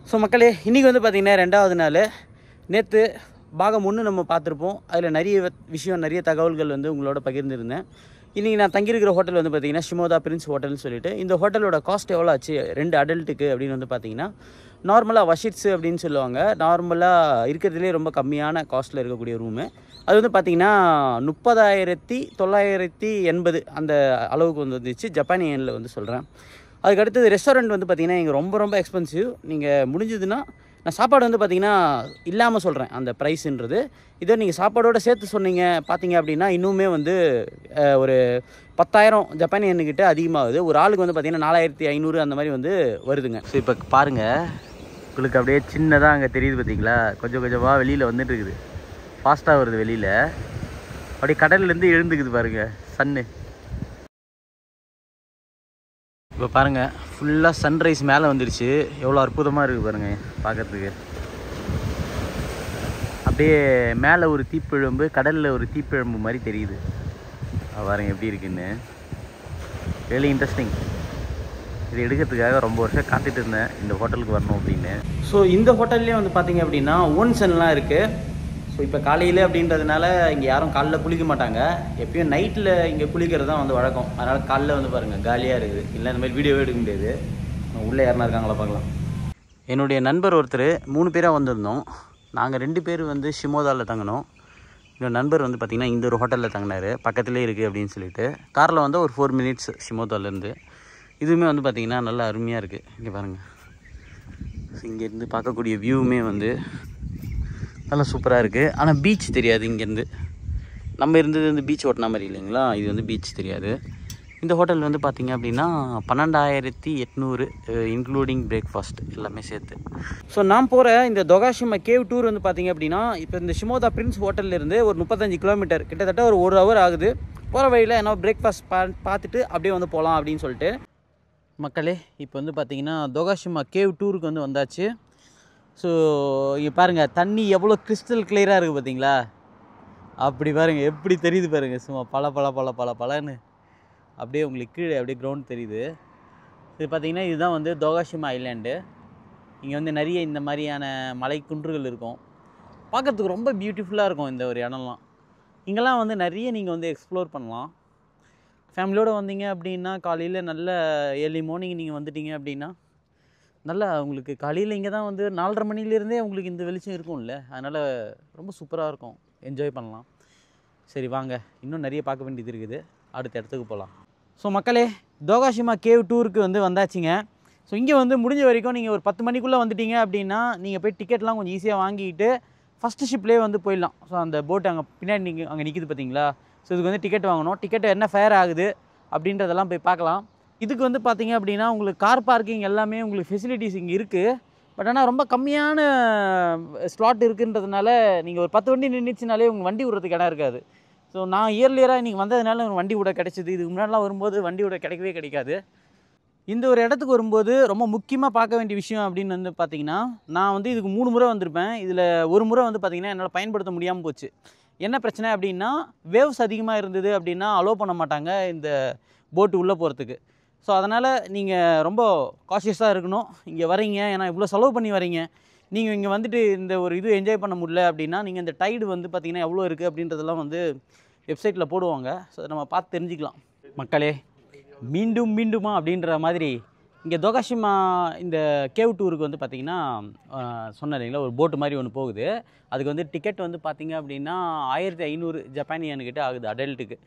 So மக்களே, இன்றைக்கி வந்து பார்த்திங்கன்னா 2வது நாள். நேற்று பாகம் 1 நம்ம பார்த்துருப்போம். அதில் நிறைய தகவல்கள் வந்து உங்களோட பகிர்ந்துருந்தேன். இன்றைக்கி நான் தங்கியிருக்கிற ஹோட்டல் வந்து பார்த்திங்கன்னா ஷிமோதா பிரின்ஸ் ஹோட்டல்னு சொல்லிட்டு, இந்த ஹோட்டலோட காஸ்ட் எவ்வளோ ஆச்சு 2 அடல்ட்டுக்கு அப்படின்னு வந்து பார்த்திங்கன்னா, நார்மலாக வஷிட்ஸு அப்படின்னு சொல்லுவாங்க. நார்மலாக இருக்கிறதுலே ரொம்ப கம்மியான காஸ்ட்டில் இருக்கக்கூடிய ரூமு. அது வந்து பார்த்திங்கன்னா 30,980 அந்த அளவுக்கு வந்து வந்துச்சு. ஜப்பானியனில் வந்து சொல்கிறேன். அதுக்கடுத்தது ரெஸ்டாரண்ட் வந்து பார்த்திங்கன்னா இங்கே ரொம்ப எக்ஸ்பென்சிவ். நீங்கள் முடிஞ்சதுன்னா நான் சாப்பாடு வந்து பார்த்திங்கன்னா இல்லாமல் சொல்கிறேன் அந்த ப்ரைஸுன்றது. இதே நீங்கள் சாப்பாடோடு சேர்த்து சொன்னீங்க பார்த்தீங்க அப்படின்னா இன்னுமே வந்து ஒரு 10,000 ஜப்பானியன்கிட்ட அதிகமாகுது. ஒரு ஆளுக்கு வந்து பார்த்திங்கன்னா 4,500 அந்த மாதிரி வந்து வருதுங்க. ஸோ இப்போ பாருங்கள், உங்களுக்கு அப்படியே சின்னதாக அங்கே தெரியுது பார்த்தீங்களா, கொஞ்சமாக வெளியில் வந்துட்டு இருக்குது. ஃபாஸ்ட்டாக வருது வெளியில், அப்படியே கடல்லேருந்து எழுந்துக்குது பாருங்கள் சன்னு. இப்போ பாருங்கள், ஃபுல்லாக சன்ரைஸ் மேலே வந்துருச்சு. எவ்வளோ அற்புதமாக இருக்குது பாருங்கள் பார்க்குறதுக்கு. அப்படியே மேலே ஒரு தீப்பிழம்பு, கடலில் ஒரு தீப்பிழம்பு மாதிரி தெரியுது. பாருங்கள் எப்படி இருக்குன்னு. Really interesting. இது எடுக்கிறதுக்காக ரொம்ப வருஷம் காத்துட்டு இருந்தேன் இந்த ஹோட்டலுக்கு வரணும் அப்படின்னு. ஸோ இந்த ஹோட்டல்லேயே வந்து பார்த்திங்க அப்படின்னா ஓன்சன்லாம் இருக்குது. ஸோ இப்போ காலையில் அப்படின்றதுனால இங்கே யாரும் காலைல குளிக்க மாட்டாங்க. எப்பயும் நைட்டில் இங்கே குளிக்கிறது தான் வந்து வழக்கம். அதனால் காலைல வந்து பாருங்கள் காலியாக இருக்குது. இல்லை இந்த மாதிரி வீடியோவே எடுக்க முடியாது. உள்ளே யாருனா இருக்காங்களா பார்க்கலாம். என்னுடைய நண்பர் ஒருத்தர் 3 பேராக வந்திருந்தோம். நாங்கள் 2 பேர் வந்து ஷிமோதாவில் தங்கினோம். என்னோட நண்பர் வந்து பார்த்திங்கன்னா இந்த ஒரு ஹோட்டலில் தங்கினார், பக்கத்துலேயே இருக்குது அப்படின்னு சொல்லிட்டு. காரில் வந்து ஒரு 4 மினிட்ஸ் ஷிமோதாவிலேருந்து. இதுவுமே வந்து பார்த்திங்கன்னா நல்லா அருமையாக இருக்குது. இங்கே பாருங்கள், இங்கேருந்து பார்க்கக்கூடிய வியூவுமே வந்து நல்லா சூப்பராக இருக்குது. ஆனால் பீச் தெரியாது இங்கேருந்து. நம்ம இருந்தது வந்து பீச் ஓட்டின மாதிரி இல்லைங்களா, இது வந்து பீச் தெரியாது. இந்த ஹோட்டல் வந்து பார்த்திங்க அப்படின்னா 12,800 இன்க்ளூடிங் பிரேக்ஃபாஸ்ட் எல்லாமே சேர்த்து. ஸோ நான் போகிற இந்த தொகாஷிமா கேவ் டூர் வந்து பார்த்திங்க அப்படின்னா இப்போ இந்த ஷிமோதா பிரின்ஸ் ஹோட்டல்லேருந்து ஒரு 35 கிலோமீட்டர், கிட்டத்தட்ட ஒரு 1 ஹவர் ஆகுது. போகிற வழியில் என்ன பிரேக்ஃபாஸ்ட் பார்த்துட்டு அப்படியே வந்து போகலாம் அப்படின்னு சொல்லிட்டு. மக்களே, இப்போ வந்து பார்த்திங்கன்னா தொகாஷிமா கேவ் டூருக்கு வந்து வந்தாச்சு. ஸோ இங்கே பாருங்கள், தண்ணி எவ்வளோ கிறிஸ்டல் கிளியராக இருக்குது பார்த்தீங்களா. அப்படி பாருங்கள் எப்படி தெரியுது பாருங்கள், சும்மா பலன்னு அப்படியே உங்களுக்கு கீழே அப்படியே கிரவுண்ட் தெரியுது. இது பார்த்திங்கன்னா இதுதான் வந்து தொகாஷிமா ஐலாண்டு. இங்கே வந்து நிறைய இந்த மாதிரியான மலை குன்றுகள் இருக்கும். பார்க்குறதுக்கு ரொம்ப பியூட்டிஃபுல்லாக இருக்கும் இந்த ஒரு இடம்லாம். இங்கெல்லாம் வந்து நிறைய நீங்கள் வந்து எக்ஸ்ப்ளோர் பண்ணலாம். ஃபேமிலியோடு வந்தீங்க அப்படின்னா காலையில் நல்ல ஏர்லி மார்னிங் நீங்கள் வந்துட்டீங்க அப்படின்னா நல்லா உங்களுக்கு காலையில் இங்கே தான் வந்து 4:30 மணிலேருந்தே உங்களுக்கு இந்த வெளிச்சம் இருக்கும்ல. அதனால் ரொம்ப சூப்பராக இருக்கும், என்ஜாய் பண்ணலாம். சரி வாங்க, இன்னும் நிறைய பார்க்க வேண்டியது இருக்குது, அடுத்த இடத்துக்கு போகலாம். ஸோ மக்களே, தொகாஷிமா கேவ் டூருக்கு வந்து வந்தாச்சுங்க. ஸோ இங்கே வந்து முடிஞ்ச வரைக்கும் நீங்கள் ஒரு 10 மணிக்குள்ளே வந்துட்டீங்க அப்படின்னா நீங்கள் போய் டிக்கெட்லாம் கொஞ்சம் ஈஸியாக வாங்கிக்கிட்டு ஃபஸ்ட்டு ஷிப்லேயே வந்து போயிடலாம். ஸோ அந்த போட்டு அங்கே பின்னாடி அங்கே நிற்கிது பார்த்தீங்களா. ஸோ இதுக்கு வந்து டிக்கெட் வாங்கணும். டிக்கெட் என்ன ஃபேர் ஆகுது அப்படின்றதெல்லாம் போய் பார்க்கலாம். இதுக்கு வந்து பார்த்திங்க அப்படின்னா உங்களுக்கு கார் பார்க்கிங் எல்லாமே உங்களுக்கு ஃபெசிலிட்டிஸ் இங்கே இருக்குது. பட் ஆனால் ரொம்ப கம்மியான ஸ்லாட் இருக்குன்றதுனால நீங்கள் ஒரு 10 வண்டி நின்றுச்சுனாலே உங்கள் வண்டி விடுறதுக்கு இடம் இருக்காது. ஸோ நான் இயர்லியராக இன்றைக்கி வந்ததுனால வண்டி விட கிடச்சிது. இதுக்கு முன்னாடிலாம் வரும்போது வண்டி விட கிடைக்காது. இந்த ஒரு இடத்துக்கு வரும்போது ரொம்ப முக்கியமாக பார்க்க வேண்டிய விஷயம் அப்படின்னு வந்து பார்த்திங்கன்னா, நான் வந்து இதுக்கு 3 முறை வந்திருப்பேன். இதில் ஒரு முறை வந்து பார்த்திங்கன்னா என்னால் பயன்படுத்த முடியாமல் போச்சு. என்ன பிரச்சனை அப்படின்னா, வேவ்ஸ் அதிகமாக இருந்தது அப்படின்னா அலோவ் பண்ண மாட்டாங்க இந்த போட்டு உள்ளே போகிறதுக்கு. ஸோ அதனால் நீங்கள் ரொம்ப காஷியஸாக இருக்கணும். இங்கே வரீங்க, ஏன்னா இவ்வளோ செலவு பண்ணி வரீங்க. நீங்கள் இங்கே வந்துட்டு இந்த ஒரு இது என்ஜாய் பண்ண முடியல அப்படின்னா நீங்கள் இந்த டைடு வந்து பார்த்திங்கன்னா எவ்வளோ இருக்குது அப்படின்றதெல்லாம் வந்து வெப்சைட்டில் போடுவாங்க. ஸோ நம்ம பார்த்து தெரிஞ்சுக்கலாம். மக்களே, மீண்டுமா அப்படின்ற மாதிரி இங்கே தொகாஷிமா இந்த கேவ் டூருக்கு வந்து பார்த்திங்கன்னா சொன்னேன் இல்லைங்களா, ஒரு போட்டு மாதிரி ஒன்று போகுது. அதுக்கு வந்து டிக்கெட் வந்து பார்த்திங்க அப்படின்னா 1,500 ஜப்பானியன்கிட்ட ஆகுது அடல்ட்டுக்கு.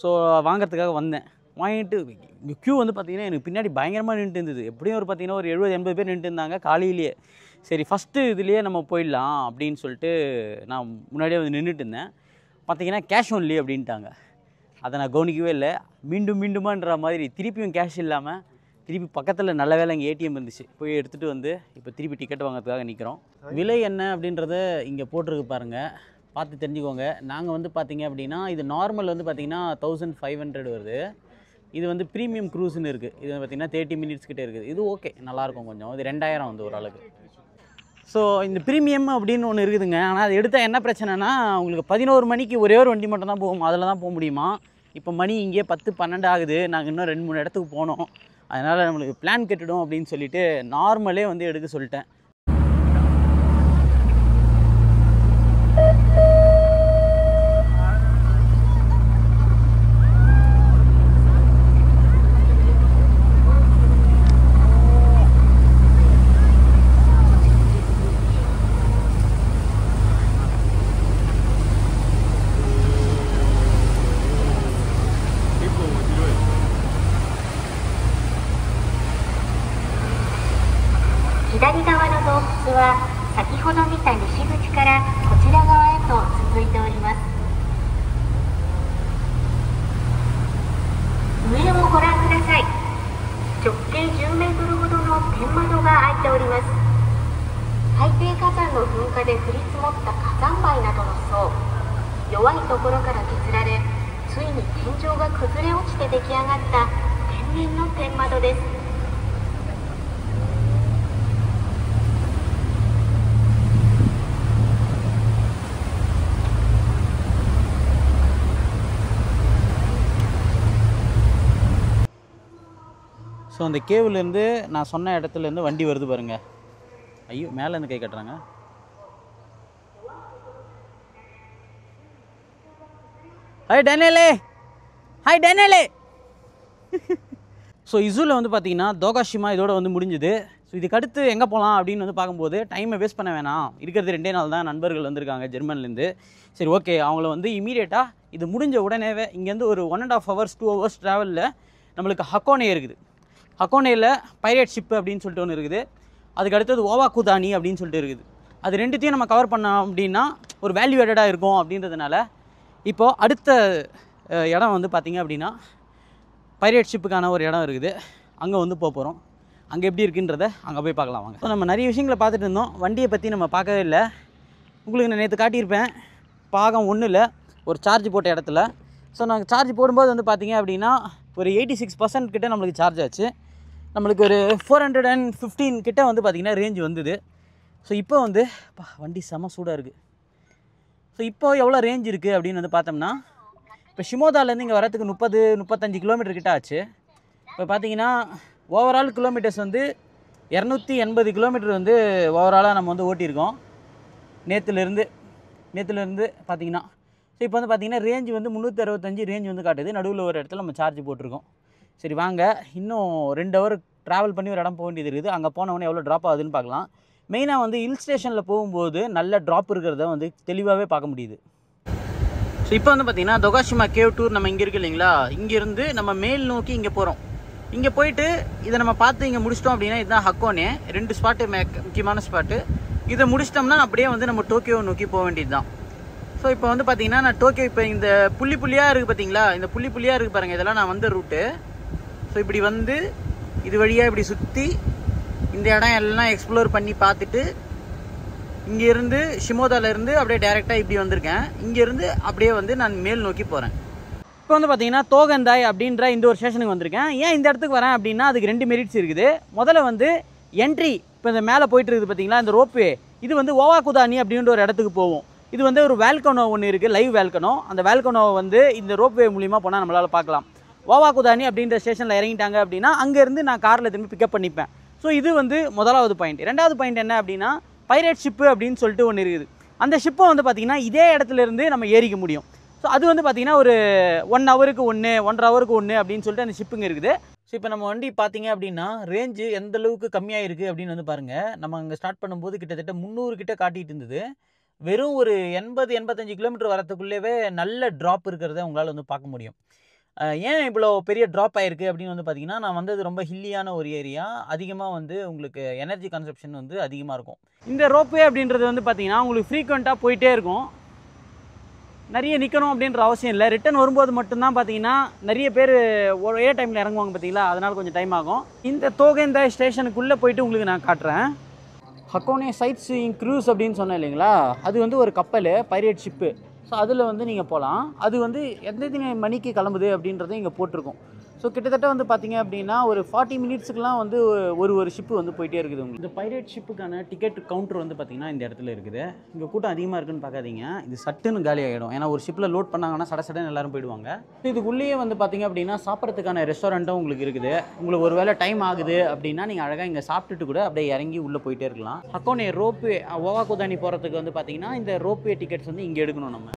ஸோ வாங்கிறதுக்காக வந்தேன். வாங்கிட்டு இங்கே க்யூ வந்து பார்த்திங்கன்னா எனக்கு பின்னாடி பயங்கரமாக நின்றுட்டு இருந்தது. எப்படியும் ஒரு பார்த்திங்கன்னா ஒரு 70-80 பேர் நின்றுட்டு இருந்தாங்க காலையிலேயே. சரி ஃபஸ்ட்டு இதுலேயே நம்ம போயிடலாம் அப்படின்னு சொல்லிட்டு நான் முன்னாடியே வந்து நின்றுட்டு இருந்தேன். பார்த்திங்கன்னா கேஷ் ஒன்லி அப்படின்ட்டாங்க. அதை நான் கவனிக்கவே இல்லை. மீண்டுமான்ற மாதிரி திருப்பியும் கேஷ் இல்லாமல் திருப்பி பக்கத்தில் நல்ல வேலை இங்கே ஏடிஎம் இருந்துச்சு, போய் எடுத்துகிட்டு வந்து இப்போ திருப்பி டிக்கெட் வாங்கிறதுக்காக நிற்கிறோம். விலை என்ன அப்படின்றத இங்கே போட்டிருக்கு பாருங்கள், பார்த்து தெரிஞ்சுக்கோங்க. நாங்கள் வந்து பார்த்திங்க அப்படின்னா இது நார்மல் வந்து பார்த்திங்கன்னா 1,500 வருது. இது வந்து ப்ரீமியம் க்ரூஸ்ன்னு இருக்குது. இது பார்த்திங்கன்னா 30 மினிட்ஸ் கிட்டே இருக்குது. இது ஓகே, நல்லாயிருக்கும் கொஞ்சம். இது 2,000 வந்து ஒரு ஆளுக்கு. ஸோ இந்த ப்ரீமியம் அப்படின்னு ஒன்று இருக்குதுங்க. ஆனால் அது எடுத்தால் என்ன பிரச்சனைனா, உங்களுக்கு 11 மணிக்கு ஒரே ஒரு வண்டி மட்டும் தான் போகும், அதில் தான் போக முடியுமா. இப்போ மணி இங்கே 10-12 ஆகுது. நாங்கள் இன்னும் 2-3 இடத்துக்கு போனோம். அதனால் நம்மளுக்கு பிளான் கெட்டுடும் அப்படின்னு சொல்லிட்டு நார்மலே வந்து எடுக்க சொல்லிட்டேன். 左側の洞窟は先ほど見た西口からこちら側へと続いております。上をご覧ください。直径10メートルほどの天窓が開いております。海底火山の噴火で降り積もった火山灰などの層、弱いところから削られ、ついに天井が崩れ落ちて出来上がった天然の天窓です。ஸோ அந்த கேவ்லேருந்து நான் சொன்ன இடத்துலேருந்து வண்டி வருது பாருங்கள். ஐயோ, மேலேருந்து கை கட்டுறாங்க. ஹாய் டேனியலே, ஹாய் டேனியலே. ஸோ இசூவில் வந்து பார்த்தீங்கன்னா தோகாஷிமா இதோட வந்து முடிஞ்சுது. ஸோ இதுக்கு அடுத்து எங்கே போகலாம் அப்படின்னு வந்து பார்க்கும்போது டைமை வேஸ்ட் பண்ண வேணாம். இருக்கிறது 2 நாள் தான். நண்பர்கள் வந்திருக்காங்க ஜெர்மன்லேருந்து. சரி, ஓகே, அவங்கள வந்து இமீடியட்டாக இது முடிஞ்ச உடனேவே இங்கேருந்து ஒரு 1.5 hours 2 hours ட்ராவலில் நம்மளுக்கு ஹக்கோனே இருக்குது. ஹக்கோனேயில் பைரேட் ஷிப்பு அப்படின்னு சொல்லிட்டு ஒன்று இருக்குது. அதுக்கு அடுத்தது ஓவாகுதானி அப்படின்னு சொல்லிட்டு இருக்குது. அது ரெண்டுத்தையும் நம்ம கவர் பண்ணோம் அப்படின்னா ஒரு வேல்யூவேட்டடாக இருக்கும். அப்படின்றதுனால இப்போது அடுத்த இடம் வந்து பார்த்திங்க அப்படின்னா பைரேட் ஷிப்புக்கான ஒரு இடம் இருக்குது. அங்கே வந்து போகிறோம். அங்கே எப்படி இருக்குன்றதை அங்கே போய் பார்க்கலாம் வாங்க. ஸோ நம்ம நிறைய விஷயங்களை பார்த்துட்டு இருந்தோம். வண்டியை பற்றி நம்ம பார்க்கவே இல்லை. உங்களுக்கு நான் நேற்று காட்டியிருப்பேன். பாகம் 1ல் ஒரு சார்ஜ் போட்ட இடத்துல. ஸோ நாங்கள் சார்ஜ் போடும்போது வந்து பார்த்திங்க அப்படின்னா ஒரு 86% கிட்ட நம்மளுக்கு சார்ஜ் ஆச்சு. நம்மளுக்கு ஒரு 415 கிட்ட வந்து பார்த்திங்கன்னா ரேஞ்ச் வந்தது. ஸோ இப்போ வந்து வண்டி செம சூடாக இருக்குது. ஸோ இப்போ எவ்வளோ ரேஞ்ச் இருக்குது அப்படின்னு வந்து பார்த்தோம்னா, இப்போ ஷிமோதாலேருந்து இங்கே வரத்துக்கு 30-35 கிலோமீட்டர் கிட்ட ஆச்சு. இப்போ பார்த்தீங்கன்னா ஓவரால் கிலோமீட்டர்ஸ் வந்து 280 கிலோமீட்டர் வந்து ஓவராலாக நம்ம வந்து ஓட்டியிருக்கோம் நேற்றுலேருந்து பார்த்தீங்கன்னா. ஸோ இப்போ வந்து பார்த்திங்கன்னா ரேஞ்ச் வந்து 365 ரேஞ்ச் வந்து காட்டுது. நடுவில் ஒரு இடத்துல நம்ம சார்ஜ் போட்டிருக்கோம். சரி வாங்க, இன்னும் 2 hour ட்ராவல் பண்ணி ஒரு இடம் போக வேண்டியது இருக்குது. அங்கே போனவொடனே எவ்வளோ ட்ராப் ஆகுதுன்னு பார்க்கலாம். மெயினாக வந்து ஹில் ஸ்டேஷனில் போகும்போது நல்ல ட்ராப் இருக்கிறத வந்து தெளிவாகவே பார்க்க முடியுது. ஸோ இப்போ வந்து பார்த்திங்கன்னா தொகாஷிமா கேவ் டூர் நம்ம இங்கே இருக்குது இல்லைங்களா, இங்கேருந்து நம்ம மேல் நோக்கி இங்கே போகிறோம். இங்கே போயிட்டு இதை நம்ம பார்த்து இங்கே முடிச்சிட்டோம் அப்படின்னா இதுதான் ஹக்கோனே. 2 ஸ்பாட்டு முக்கியமான ஸ்பாட்டு. இதை முடிச்சிட்டோம்னா அப்படியே வந்து நம்ம டோக்கியோவை நோக்கி போக வேண்டியது தான். ஸோ இப்போ வந்து பார்த்திங்கன்னா நான் டோக்கியோ இப்போ இந்த புள்ளியாக இருக்குது பார்த்தீங்களா, இந்த புள்ளியாக இருக்குது பாருங்கள், இதெல்லாம் நான் வந்த ரூட்டு. ஸோ இப்படி வந்து இது வழியாக இப்படி சுற்றி இந்த இடம் எல்லாம் எக்ஸ்ப்ளோர் பண்ணி பார்த்துட்டு இங்கேருந்து ஷிமோதாலேருந்து அப்படியே டேரெக்டாக இப்படி வந்திருக்கேன். இங்கேருந்து அப்படியே வந்து நான் மேல் நோக்கி போகிறேன். இப்போ வந்து பார்த்தீங்கன்னா தோகந்தாய் அப்படின்ற இந்த ஒரு ஸ்டேஷனுக்கு வந்திருக்கேன். ஏன் இந்த இடத்துக்கு வரேன் அப்படின்னா அதுக்கு 2 மெரிட்ஸ் இருக்குது. முதல்ல வந்து என்ட்ரி, இப்போ இந்த மேலே போயிட்டு இருக்குது பார்த்தீங்களா இந்த ரோப்வே, இது வந்து ஓவாகுதானி அப்படின்ற ஒரு இடத்துக்கு போவோம். இது வந்து ஒரு வேல்கனோ ஒன்று இருக்குது, லைவ் வேல்கனோ. அந்த வேல்கனோவை வந்து இந்த ரோப்வே மூலிமா போனால் நம்மளால் பார்க்கலாம். ஓவாகுதானி அப்படின்ற ஸ்டேஷனில் இறங்கிட்டாங்க அப்படின்னா அங்கேருந்து நான் காரில் திரும்பி பிக்கப் பண்ணிப்பேன். ஸோ இது வந்து முதலாவது பாயிண்ட். 2வது பாயிண்ட் என்ன அப்படின்னா பைரேட் ஷிப்பு அப்படின்னு சொல்லிட்டு ஒன்று இருக்குது. அந்த ஷிப்பை வந்து பார்த்திங்கன்னா இதே இடத்துலேருந்து நம்ம ஏறிக்க முடியும். ஸோ அது வந்து பார்த்திங்கன்னா ஒரு 1 ஹவருக்கு 1 1.5 ஹவருக்கு 1 அப்படின்னு சொல்லிட்டு அந்த ஷிப்புங்க இருக்குது. ஸோ இப்போ நம்ம வண்டி பார்த்திங்க அப்படின்னா ரேஞ்சு எந்த அளவுக்கு கம்மியாக இருக்குது அப்படின்னு வந்து பாருங்கள். நம்ம அங்கே ஸ்டார்ட் பண்ணும்போது கிட்டத்தட்ட 300 கிட்ட காட்டிகிட்டு இருந்தது. வெறும் ஒரு 80-85 கிலோமீட்டர் வரத்துக்குள்ளேவே நல்ல ட்ராப் இருக்கிறத உங்களால் வந்து பார்க்க முடியும். ஏன் இவ்வளோ பெரிய ட்ராப் ஆகிருக்கு அப்படின்னு வந்து பார்த்திங்கன்னா, நான் வந்தது ரொம்ப ஹில்லியான ஒரு ஏரியா. அதிகமாக வந்து உங்களுக்கு எனர்ஜி கன்சப்ஷன் வந்து அதிகமாக இருக்கும். இந்த ரோப்வே அப்படின்றது வந்து பார்த்திங்கன்னா உங்களுக்கு ஃப்ரீக்வெண்ட்டாக போயிட்டே இருக்கும். நிறைய நிற்கணும் அப்படின்ற அவசியம் இல்லை. ரிட்டன் வரும்போது மட்டும்தான் பார்த்திங்கன்னா நிறைய பேர் ஒரே டைமில் இறங்குவாங்க பார்த்தீங்களா, அதனால் கொஞ்சம் டைம் ஆகும். இந்த தோகேந்தாய் ஸ்டேஷனுக்குள்ளே போயிட்டு உங்களுக்கு நான் காட்டுறேன். ஹக்கோனே சைட் சீயிங் க்ரூஸ் அப்படின்னு சொன்னேன் இல்லைங்களா, அது வந்து ஒரு கப்பல், பைரேட் ஷிப்பு. ஸோ அதில் வந்து நீங்கள் போகலாம். அது வந்து எத்தனை மணிக்கு கிளம்புது அப்படின்றத இங்கே போட்டிருக்கோம். ஸோ கிட்டத்தட்ட வந்து பார்த்தீங்க அப்படின்னா ஒரு 40 மினிட்ஸுக்குலாம் வந்து ஒரு ஷிப்பு வந்து போயிட்டே இருக்குது. உங்களுக்கு இந்த பைரேட் ஷிப்புக்கான டிக்கெட் கவுண்டர் வந்து பார்த்தீங்கன்னா இந்த இடத்துல இருக்குது. இங்கே கூட்டம் அதிகமாக இருக்குன்னு பார்க்காதீங்க, இது சட்டுன்னு காலி ஆகிடும். ஏன்னா ஒரு ஷிப்பில் லோட் பண்ணாங்கன்னா சடன்னு எல்லாரும் போயிடுவாங்க. இதுக்குள்ளேயே வந்து பார்த்தீங்க அப்படின்னா சாப்பிட்றதுக்கான ரெஸ்டாரண்ட்டும் உங்களுக்கு இருக்குது. உங்களுக்கு ஒரு வேளை டைம் ஆகுது அப்படின்னா நீங்கள் அழகாக இங்கே சாப்பிட்டுட்டு கூட அப்படியே இறங்கி உள்ளே போயிட்டே இருக்கலாம். ஹக்கோனே ரோப்வே ஓவாகுதானி போகிறதுக்கு வந்து பார்த்தீங்கன்னா இந்த ரோப்வே டிக்கெட்ஸ் வந்து இங்கே எடுக்கணும் நம்ம.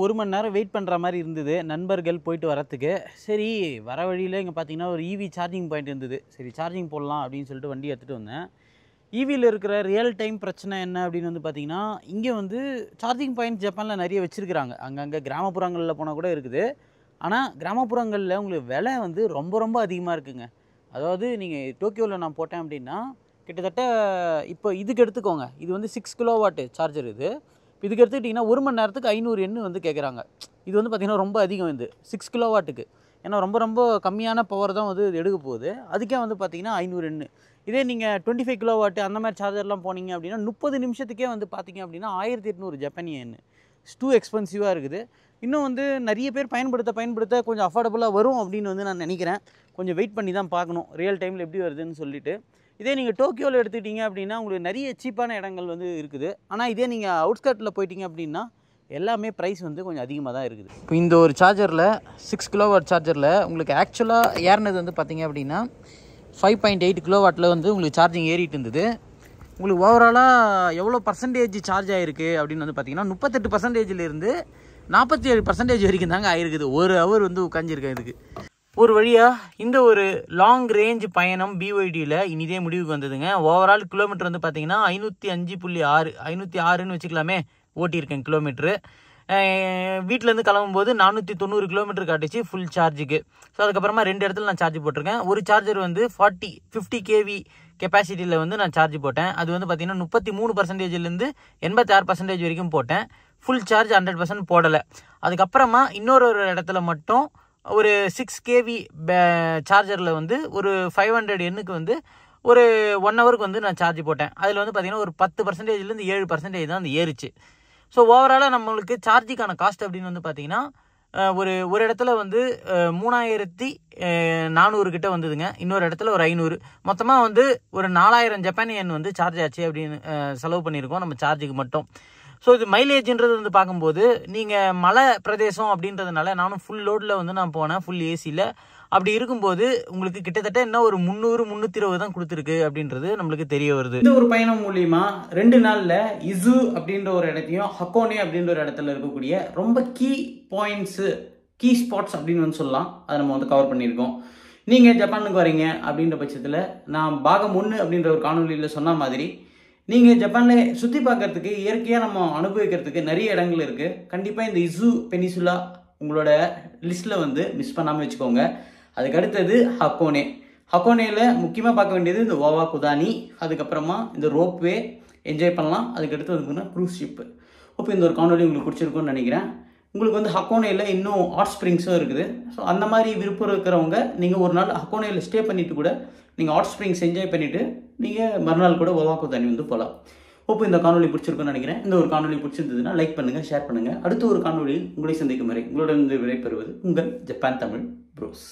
ஒரு மணி நேரம் வெயிட் பண்ணுற மாதிரி இருந்தது நண்பர்கள் போயிட்டு வரத்துக்கு. சரி வர வழியில் இங்கே பார்த்தீங்கன்னா ஒரு ஈவி சார்ஜிங் பாயிண்ட் இருந்தது. சரி சார்ஜிங் போடலாம் அப்படின்னு சொல்லிட்டு வண்டி எடுத்துகிட்டு வந்தேன். ஈவியில் இருக்கிற ரியல் டைம் பிரச்சனை என்ன அப்படின்னு வந்து பார்த்திங்கன்னா, இங்கே வந்து சார்ஜிங் பாயிண்ட் ஜப்பானில் நிறைய வச்சுருக்குறாங்க. அங்கங்கே கிராமப்புறங்களில் போனால் கூட இருக்குது. ஆனால் கிராமப்புறங்களில் உங்களுக்கு விலை வந்து ரொம்ப அதிகமாக இருக்குங்க. அதாவது நீங்கள் டோக்கியோவில் நான் போட்டேன் அப்படின்னா கிட்டத்தட்ட இப்போ இதுக்கு எடுத்துக்கோங்க, இது வந்து 6 கிலோவாட் சார்ஜர். இதுக்கு எடுத்துக்கிட்டிங்கன்னா 1 மணி நேரத்துக்கு 500 எண் வந்து கேட்குறாங்க. இது வந்து பார்த்திங்கன்னா ரொம்ப அதிகம். இது 6 கிலோவாட்டுக்கு. ஏன்னா ரொம்ப கம்மியான பவர் தான் வந்து இது எடுக்க போகுது. அதுக்கே வந்து பார்த்திங்கன்னா 500 எண். இதே நீங்கள் 25 கிலோவாட் அந்த மாதிரி சார்ஜர்லாம் போனீங்க அப்படின்னா 30 நிமிஷத்துக்கே வந்து பார்த்திங்க அப்படின்னா 1800 ஜப்பானிய எண். இட்ஸ் டூ எக்ஸ்பென்சிவாக இருக்குது. இன்னும் வந்து நிறைய பேர் பயன்படுத்த கொஞ்சம் அஃபோர்டபுளாக வரும் அப்படின்னு வந்து நான் நினைக்கிறேன். கொஞ்சம் வெயிட் பண்ணி தான் பார்க்கணும் ரியல் டைமில் எப்படி வருதுன்னு சொல்லிட்டு. இதே நீங்கள் டோக்கியோவில் எடுத்துக்கிட்டிங்க அப்படின்னா உங்களுக்கு நிறைய சீப்பான இடங்கள் வந்து இருக்குது. ஆனால் இதே நீங்கள் அவுட்ஸ்கர்ட்டில் போயிட்டீங்க அப்படின்னா எல்லாமே ப்ரைஸ் வந்து கொஞ்சம் அதிகமாக தான் இருக்குது. இப்போ இந்த ஒரு சார்ஜரில் 6 கிலோவாட் சார்ஜரில் உங்களுக்கு ஆக்சுவலாக ஏறினது வந்து பார்த்திங்க அப்படின்னா 5.8 கிலோவாட்டில் வந்து உங்களுக்கு சார்ஜிங் ஏறிட்டு இருந்தது. உங்களுக்கு ஓவராலாக எவ்வளோ பர்சன்டேஜ் சார்ஜ் ஆகிருக்கு அப்படின்னு வந்து பார்த்திங்கன்னா 38%லேருந்து 47% வரைக்கும் தாங்க ஆகிருக்குது. ஒரு ஹவர் வந்து உட்காந்துருக்கேன் இதுக்கு. ஒரு வழியாக இந்த ஒரு லாங் ரேஞ்ச் பயணம் பிஒய்டியில் இனிதே முடிவுக்கு வந்ததுங்க. ஓவரால் கிலோமீட்டர் வந்து பார்த்திங்கன்னா 506ன்னு வச்சுக்கலாமே ஓட்டியிருக்கேன் கிலோமீட்ரு. வீட்டிலேருந்து கிளம்பும்போது 490 கிலோமீட்டர் காட்டுச்சு ஃபுல் சார்ஜுக்கு. ஸோ அதுக்கப்புறமா 2 இடத்துல நான் சார்ஜ் போட்டிருக்கேன். ஒரு சார்ஜர் வந்து 50 kV கெப்பாசிட்டியில் வந்து நான் சார்ஜ் போட்டேன். அது வந்து பார்த்திங்கன்னா 33%லேருந்து 86% வரைக்கும் போட்டேன். ஃபுல் சார்ஜ் 100% போடலை. அதுக்கப்புறமா இன்னொரு இடத்துல மட்டும் ஒரு 6 kV சார்ஜரில் வந்து ஒரு 500 எண்ணுக்கு வந்து ஒரு 1 ஹவருக்கு வந்து நான் சார்ஜ் போட்டேன். அதில் வந்து பார்த்திங்கன்னா ஒரு 10%லேருந்து 7% தான் அந்த ஏறிச்சு. ஸோ ஓவராலாக நம்மளுக்கு சார்ஜுக்கான காஸ்ட் அப்படின்னு வந்து பார்த்திங்கன்னா ஒரு இடத்துல வந்து 3400 கிட்ட வந்ததுங்க. இன்னொரு இடத்துல ஒரு 500. மொத்தமாக வந்து ஒரு 4000 ஜப்பானிய யென் வந்து சார்ஜ் ஆச்சு அப்படின்னு செலவு பண்ணியிருக்கோம் நம்ம சார்ஜுக்கு மட்டும். ஸோ இது மைலேஜ்ன்றது வந்து பார்க்கும்போது நீங்கள் மலை பிரதேசம் அப்படின்றதுனால நானும் ஃபுல் லோடில் வந்து நான் போனேன், ஃபுல் ஏசியில். அப்படி இருக்கும்போது உங்களுக்கு கிட்டத்தட்ட என்ன ஒரு 300-320 தான் கொடுத்துருக்கு அப்படின்றது நம்மளுக்கு தெரிய வருது. இந்த ஒரு பயணம் மூலியமா 2 நாளில் இசு அப்படின்ற ஒரு இடத்தையும் ஹக்கோனே அப்படின்ற ஒரு இடத்துல இருக்கக்கூடிய ரொம்ப கீ பாயிண்ட்ஸு, கீ ஸ்பாட்ஸ் அப்படின்னு வந்து சொல்லலாம், அதை நம்ம வந்து கவர் பண்ணியிருக்கோம். நீங்கள் ஜப்பானுக்கு வரீங்க அப்படின்ற பட்சத்தில் நான் பாகம் 1 அப்படின்ற ஒரு காணொலியில் சொன்ன மாதிரி நீங்கள் ஜப்பானில் சுற்றி பார்க்கறதுக்கு இயற்கையாக நம்ம அனுபவிக்கிறதுக்கு நிறைய இடங்கள் இருக்குது. கண்டிப்பாக இந்த இசு பெனிசுலா உங்களோட லிஸ்ட்டில் வந்து மிஸ் பண்ணாமல் வச்சுக்கோங்க. அதுக்கு அடுத்தது ஹக்கோனே. ஹக்கோனேயில் முக்கியமாக பார்க்க வேண்டியது இந்த ஓவாகுதானி, அதுக்கப்புறமா இந்த ரோப்வே என்ஜாய் பண்ணலாம். அதுக்கு அடுத்து வந்து க்ரூஸ் ஷிப்பு. இப்போ இந்த ஒரு காணொலி உங்களுக்கு பிடிச்சிருக்குன்னு நினைக்கிறேன். உங்களுக்கு வந்து ஹக்கோனேயில் இன்னும் ஹாட் ஸ்ப்ரிங்ஸும் இருக்குது. ஸோ அந்த மாதிரி விருப்பம் இருக்கிறவங்க நீங்கள் ஒரு நாள் ஹக்கோனேயில் ஸ்டே பண்ணிவிட்டு கூட நீங்கள் ஹாட் ஸ்ப்ரிங்ஸ் என்ஜாய் பண்ணிவிட்டு நீங்கள் மறுநாள் கூட ஓவாகுதானி வந்து போகலாம். இப்போ இந்த காணொலி பிடிச்சிருக்குன்னு நினைக்கிறேன். இந்த ஒரு காணொலி பிடிச்சிருந்ததுன்னா லைக் பண்ணுங்கள், ஷேர் பண்ணுங்கள். அடுத்த ஒரு காணொலியில் உங்களை சந்திக்கும் வரை உங்களுடன் விடைபெறுவது உங்கள் ஜப்பான் தமிழ் ப்ரோஸ்.